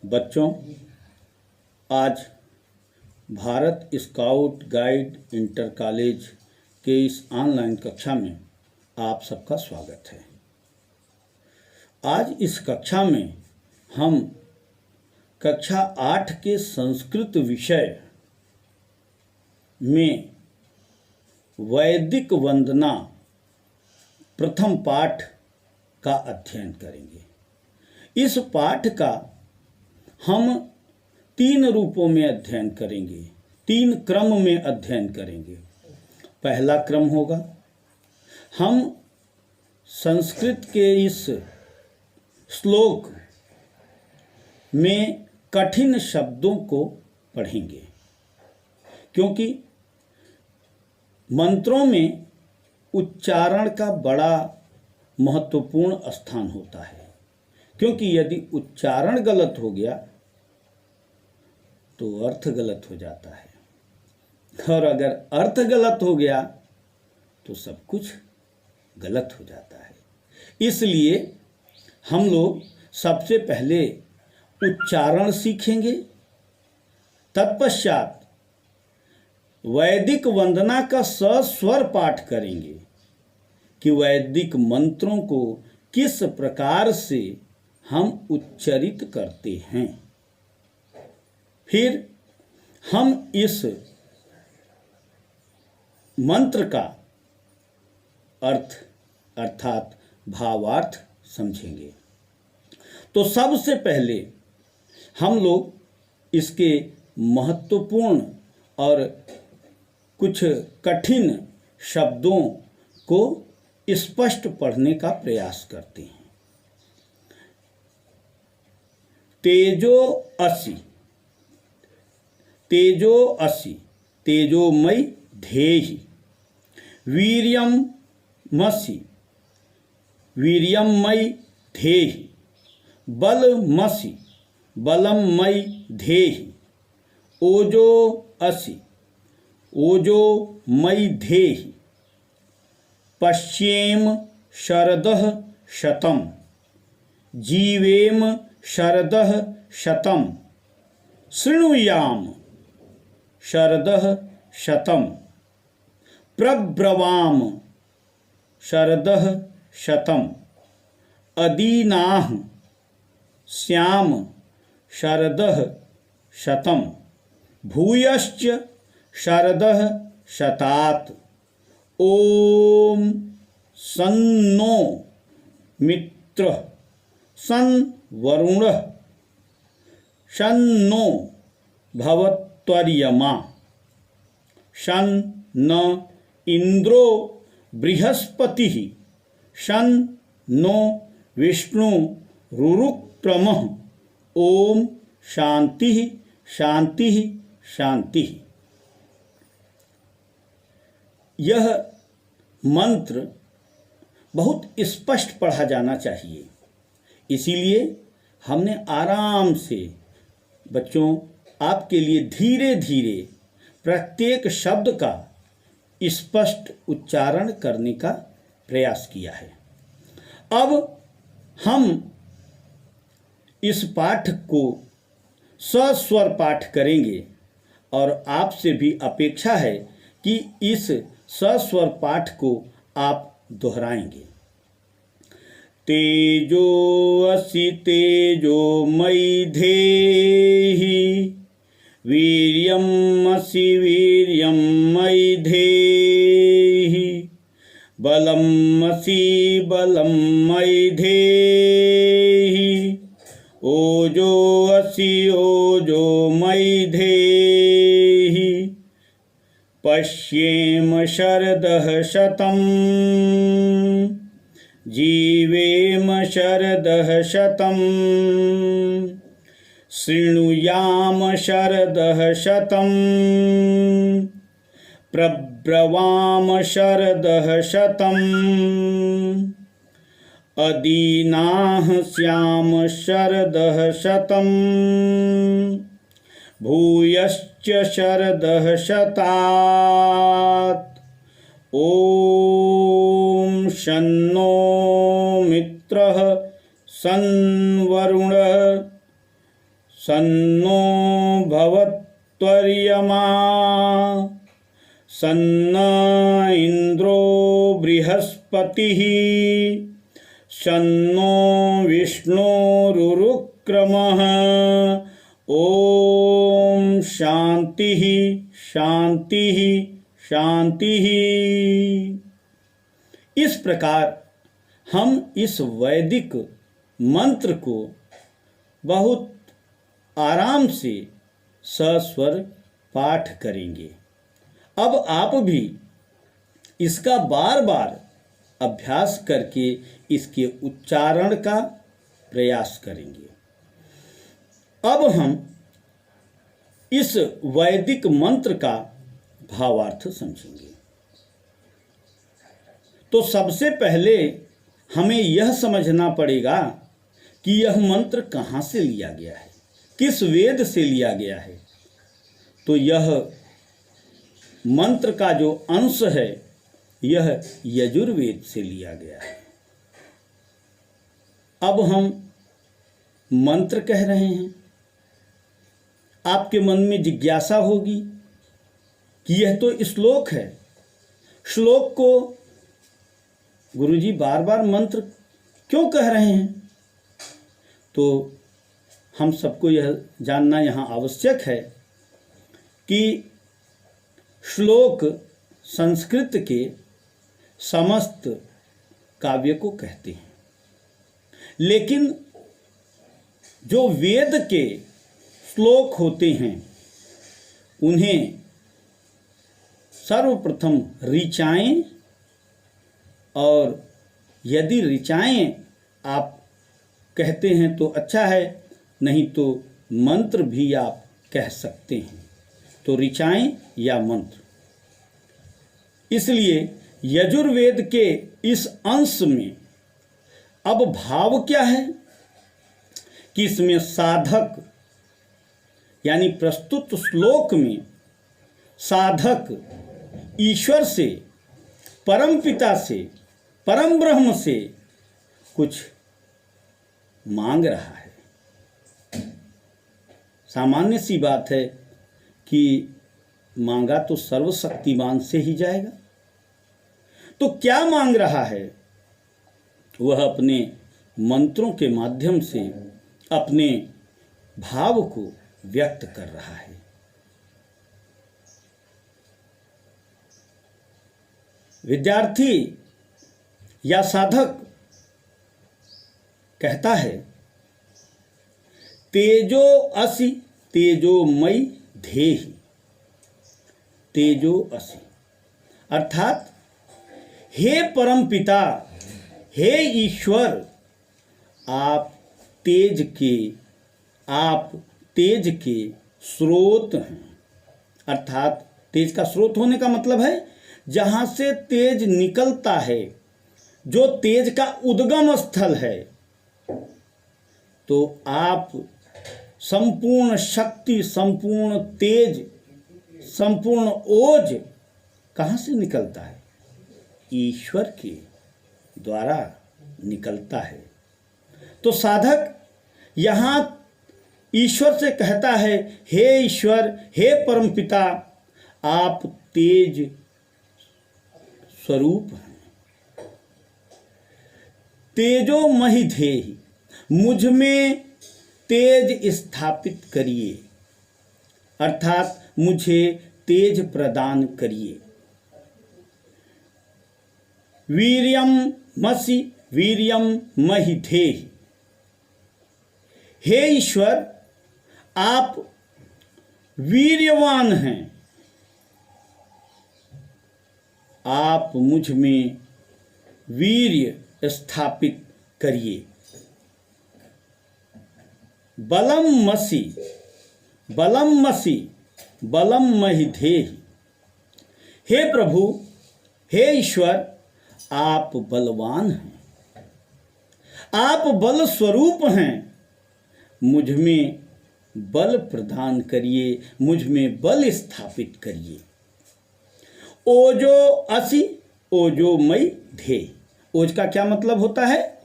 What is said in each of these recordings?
बच्चों, आज Bharat scout guide inter college के इस ऑनलाइन कक्षा में आप सबका स्वागत है। आज इस कक्षा में हम कक्षा 8 के संस्कृत विषय में वैदिक वंदना प्रथम पाठ का अध्ययन करेंगे। इस पाठ का हम 3 रूपों में अध्ययन करेंगे, 3 क्रम में अध्ययन करेंगे। पहला क्रम होगा, हम संस्कृत के इस श्लोक में कठिन शब्दों को पढ़ेंगे, क्योंकि मंत्रों में उच्चारण का बड़ा महत्वपूर्ण स्थान होता है। क्योंकि यदि उच्चारण गलत हो गया तो अर्थ गलत हो जाता है, और अगर अर्थ गलत हो गया तो सब कुछ गलत हो जाता है। इसलिए हम लोग सबसे पहले उच्चारण सीखेंगे, तत्पश्चात वैदिक वंदना का सस्वर पाठ करेंगे कि वैदिक मंत्रों को किस प्रकार से हम उच्चरित करते हैं। फिर हम इस मंत्र का अर्थ अर्थात भावार्थ समझेंगे। तो सबसे पहले हम लोग इसके महत्वपूर्ण और कुछ कठिन शब्दों को स्पष्ट पढ़ने का प्रयास करते हैं। तेजो असि, तेजो असि, तेजोमयि धेहि। वीर्यम मसि, वीर्यमयि धेहि। बलमसि, बलमयि धेहि। ओजो असि, ओजोमयि धेहि। पश्येम शरदः शतम्, जीवेम शरदः शतम्। शृणुयाम शरदः शतम्। प्रब्रवाम शरदः शतम्। अदीनाः स्याम शरदः शतम्। भूयश्च शरदः शतात्। ओम सन्नो मित्रः सन् वरुणः शन्नो भवत्वर्यमा। शन्न इंद्रो बृहस्पतिः। शन्नो विष्णुरुरुक्रमः। ओम शांतिः शांतिः शांतिः। यह मंत्र बहुत स्पष्ट पढ़ा जाना चाहिए, इसीलिए हमने आराम से बच्चों आपके लिए धीरे धीरे प्रत्येक शब्द का स्पष्ट उच्चारण करने का प्रयास किया है। अब हम इस पाठ को सस्वर पाठ करेंगे और आपसे भी अपेक्षा है कि इस सस्वर पाठ को आप दोहराएंगे। तेजो असि तेजोमयि धेहि। वीर्यम् असि वीर्यमयि धेहि। बलम् असि बलमयि धेहि। ओजो असि ओजोमयि धेहि। पश्येम शरदः शतम्। जीवेम शरदः शतम्। शृणुयाम शरदः शतम्। प्रब्रवाम शरदः शतम्। अदीनाः स्याम शरदः शतम्। भूयश्च शरदः शतात्। ओम शन्नो मित्रः सन्वरुणः सन्नो भवत्वर्यमा सन्न इंद्रो बृहस्पतिः सन्नो विष्णुरुक्रमः। ओम शांति शांति शांति। इस प्रकार हम इस वैदिक मंत्र को बहुत आराम से सस्वर पाठ करेंगे। अब आप भी इसका बार बार अभ्यास करके इसके उच्चारण का प्रयास करेंगे। अब हम इस वैदिक मंत्र का भावार्थ समझेंगे। तो सबसे पहले हमें यह समझना पड़ेगा कि यह मंत्र कहाँ से लिया गया है, किस वेद से लिया गया है। तो यह मंत्र का जो अंश है यह यजुर्वेद से लिया गया है। अब हम मंत्र कह रहे हैं, आपके मन में जिज्ञासा होगी कि यह तो श्लोक है, श्लोक को गुरुजी बार बार मंत्र क्यों कह रहे हैं। तो हम सबको यह जानना यहाँ आवश्यक है कि श्लोक संस्कृत के समस्त काव्य को कहते हैं, लेकिन जो वेद के श्लोक होते हैं उन्हें सर्वप्रथम ऋचाएं, और यदि ऋचाएं आप कहते हैं तो अच्छा है, नहीं तो मंत्र भी आप कह सकते हैं। तो ऋचाएं या मंत्र। इसलिए यजुर्वेद के इस अंश में अब भाव क्या है कि इसमें साधक यानी प्रस्तुत श्लोक में साधक ईश्वर से, परम पिता से, परम ब्रह्म से कुछ मांग रहा है। सामान्य सी बात है कि मांगा तो सर्वशक्तिमान से ही जाएगा। तो क्या मांग रहा है? वह अपने मंत्रों के माध्यम से अपने भाव को व्यक्त कर रहा है। विद्यार्थी या साधक कहता है, तेजो असि तेजोमयि धेहि, तेजो असि, अर्थात हे परम पिता, हे ईश्वर, आप तेज के स्रोत हैं। अर्थात तेज का स्रोत होने का मतलब है जहाँ से तेज निकलता है, जो तेज का उद्गम स्थल है। तो आप संपूर्ण शक्ति, संपूर्ण तेज, संपूर्ण ओज कहाँ से निकलता है? ईश्वर के द्वारा निकलता है। तो साधक यहाँ ईश्वर से कहता है, हे ईश्वर, हे परमपिता, आप तेज स्वरूप हैं। तेजोमयि धेहि, मुझ में तेज स्थापित करिए, अर्थात मुझे तेज प्रदान करिए। वीर्यमसि वीर्यमयि धेहि, हे ईश्वर, आप वीर्यवान हैं, आप मुझ में वीर्य स्थापित करिए। बलमसि बलमयि धेहि, हे प्रभु, हे ईश्वर, आप बलवान हैं, आप बल स्वरूप हैं, मुझ में बल प्रदान करिए, मुझ में बल स्थापित करिए। ओजो असि ओजोमयि धेहि, ओज का क्या मतलब होता है?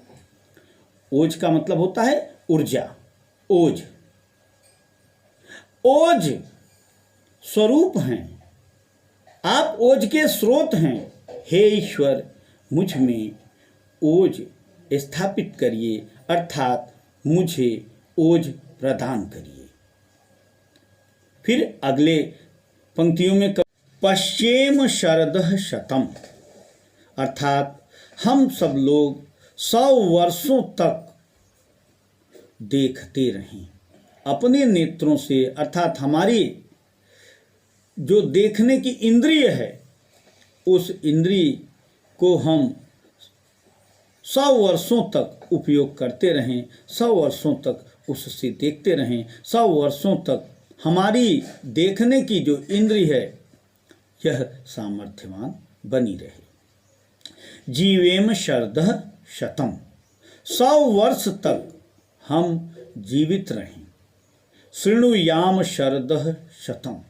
ओज का मतलब होता है ऊर्जा, ओज। ओज स्वरूप हैं, आप ओज के स्रोत हैं। हे ईश्वर, मुझ में ओज स्थापित करिए, अर्थात मुझे ओज प्रदान करिए। फिर अगले पंक्तियों में पश्चेम शरदः शतम, अर्थात हम सब लोग 100 वर्षों तक देखते रहें अपने नेत्रों से, अर्थात हमारी जो देखने की इंद्रिय है उस इंद्रिय को हम 100 वर्षों तक उपयोग करते रहें, 100 वर्षों तक उससे देखते रहें, 100 वर्षों तक हमारी देखने की जो इंद्रिय है यह सामर्थ्यवान बनी रहे। जीवेम शरदः शतम, 100 वर्ष तक हम जीवित रहें। शृणुयाम शरदः शतम,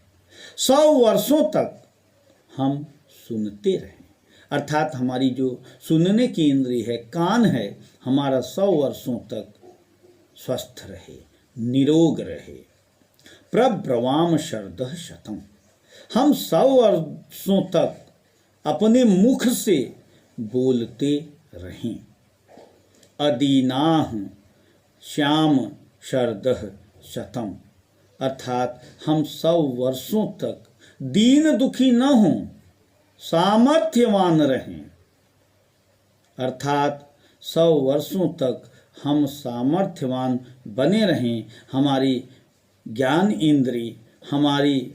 100 वर्षों तक हम सुनते रहें, अर्थात हमारी जो सुनने की इंद्रिय है, कान है, हमारा 100 वर्षों तक स्वस्थ रहे, निरोग रहे। प्रब्रवाम शरदः शतम, हम 100 वर्षों तक अपने मुख से बोलते रहें। अदीनाह श्याम शरदः शतम, अर्थात हम 100 वर्षों तक दीन दुखी न हों, सामर्थ्यवान रहें, अर्थात 100 वर्षों तक हम सामर्थ्यवान बने रहें। हमारी ज्ञान इंद्री, हमारी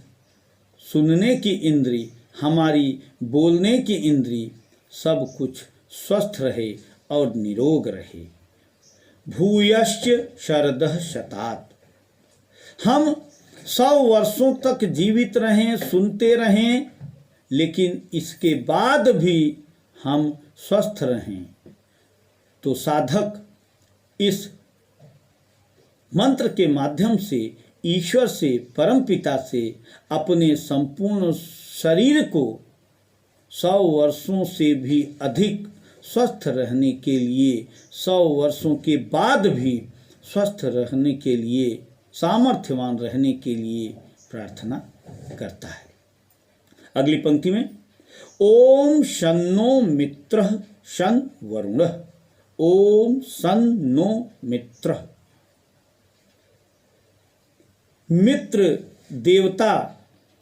सुनने की इंद्री, हमारी बोलने की इंद्री, सब कुछ स्वस्थ रहे और निरोग रहे। भूयश्च शरदः शतात, हम 100 वर्षों तक जीवित रहें, सुनते रहें, लेकिन इसके बाद भी हम स्वस्थ रहें, तो साधक इस मंत्र के माध्यम से ईश्वर से, परमपिता से अपने संपूर्ण शरीर को 100 वर्षों से भी अधिक स्वस्थ रहने के लिए, 100 वर्षों के बाद भी स्वस्थ रहने के लिए, सामर्थ्यवान रहने के लिए प्रार्थना करता है। अगली पंक्ति में ओम शन्नो मित्रः शं वरुणः, ओम शन्नो मित्रः, मित्र देवता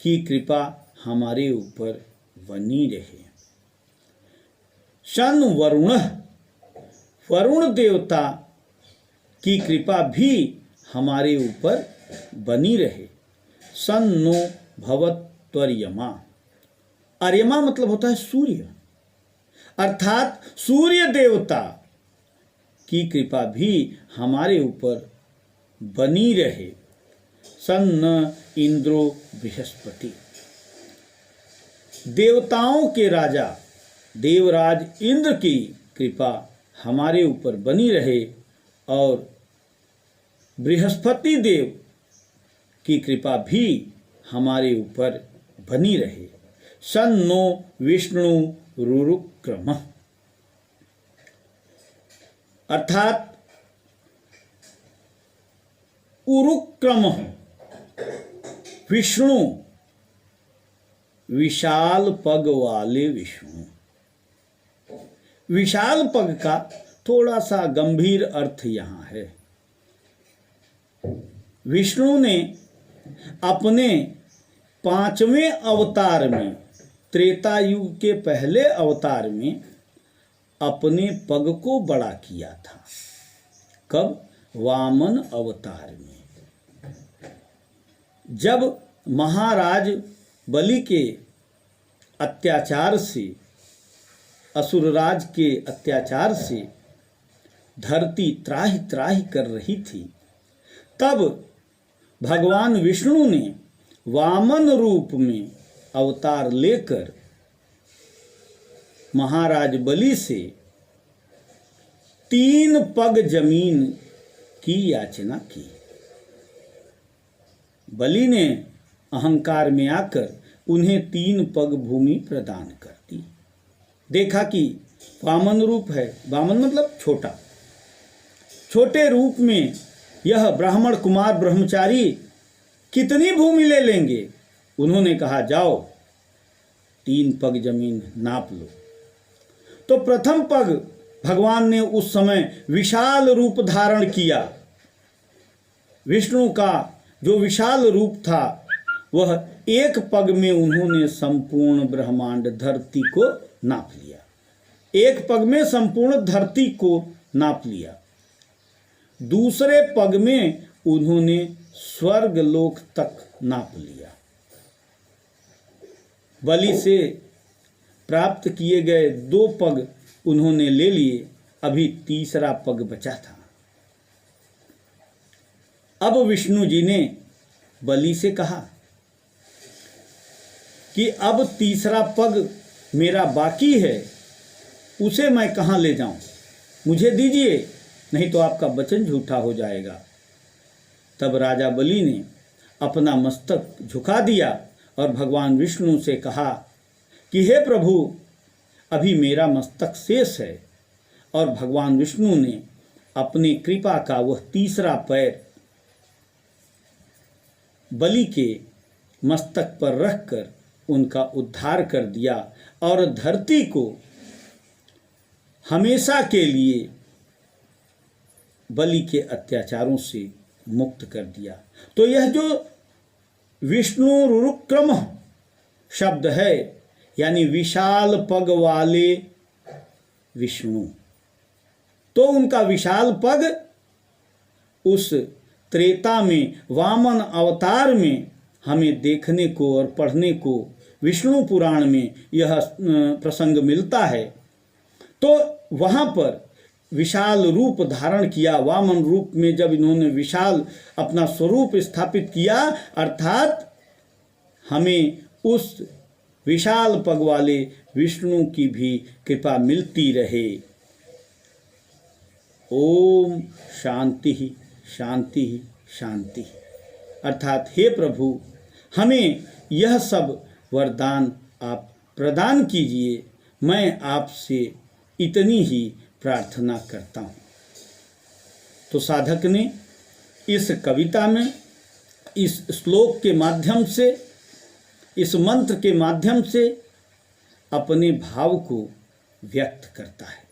की कृपा हमारे ऊपर बनी रहे। शन वरुणः, वरुण देवता की कृपा भी हमारे ऊपर बनी रहे। सन्नो भवत्वर्यमा, अर्यमा मतलब होता है सूर्य, अर्थात सूर्य देवता की कृपा भी हमारे ऊपर बनी रहे। सन्न इंद्रो बृहस्पति, देवताओं के राजा देवराज इंद्र की कृपा हमारे ऊपर बनी रहे और बृहस्पति देव की कृपा भी हमारे ऊपर बनी रहे। सन्नो विष्णु रुरुक्रम, अर्थात उरुक्रम विष्णु, विशाल पग वाले विष्णु। विशाल पग का थोड़ा सा गंभीर अर्थ यहाँ है। विष्णु ने अपने 5वें अवतार में, त्रेता युग के पहले अवतार में, अपने पग को बड़ा किया था। कब? वामन अवतार में, जब महाराज बलि के अत्याचार से, असुरराज के अत्याचार से धरती त्राहि त्राहि कर रही थी, तब भगवान विष्णु ने वामन रूप में अवतार लेकर महाराज बलि से 3 पग जमीन की याचना की। बलि ने अहंकार में आकर उन्हें 3 पग भूमि प्रदान कर दी। देखा कि वामन रूप है, वामन मतलब छोटा, छोटे रूप में यह ब्राह्मण कुमार ब्रह्मचारी कितनी भूमि ले लेंगे? उन्होंने कहा, जाओ 3 पग जमीन नाप लो। तो प्रथम पग भगवान ने उस समय विशाल रूप धारण किया। विष्णु का जो विशाल रूप था, वह 1 पग में उन्होंने संपूर्ण ब्रह्मांड धरती को नाप लिया। 1 पग में संपूर्ण धरती को नाप लिया। दूसरे पग में उन्होंने स्वर्ग लोक तक नाप लिया। बलि से प्राप्त किए गए 2 पग उन्होंने ले लिए, अभी तीसरा पग बचा था। अब विष्णु जी ने बलि से कहा कि अब तीसरा पग मेरा बाकी है, उसे मैं कहाँ ले जाऊं? मुझे दीजिए, नहीं तो आपका वचन झूठा हो जाएगा। तब राजा बलि ने अपना मस्तक झुका दिया और भगवान विष्णु से कहा कि हे प्रभु, अभी मेरा मस्तक शेष है। और भगवान विष्णु ने अपनी कृपा का वह तीसरा पैर बलि के मस्तक पर रखकर उनका उद्धार कर दिया और धरती को हमेशा के लिए बलि के अत्याचारों से मुक्त कर दिया। तो यह जो विष्णु रुरुक्रम शब्द है, यानी विशाल पग वाले विष्णु, तो उनका विशाल पग उस त्रेता में वामन अवतार में हमें देखने को और पढ़ने को विष्णु पुराण में यह प्रसंग मिलता है। तो वहाँ पर विशाल रूप धारण किया, वामन रूप में जब इन्होंने विशाल अपना स्वरूप स्थापित किया, अर्थात हमें उस विशाल पग वाले विष्णु की भी कृपा मिलती रहे। ओम शांति शांति शांति। अर्थात हे प्रभु, हमें यह सब वरदान आप प्रदान कीजिए, मैं आपसे इतनी ही प्रार्थना करता हूँ। तो साधक ने इस कविता में, इस श्लोक के माध्यम से, इस मंत्र के माध्यम से अपने भाव को व्यक्त करता है।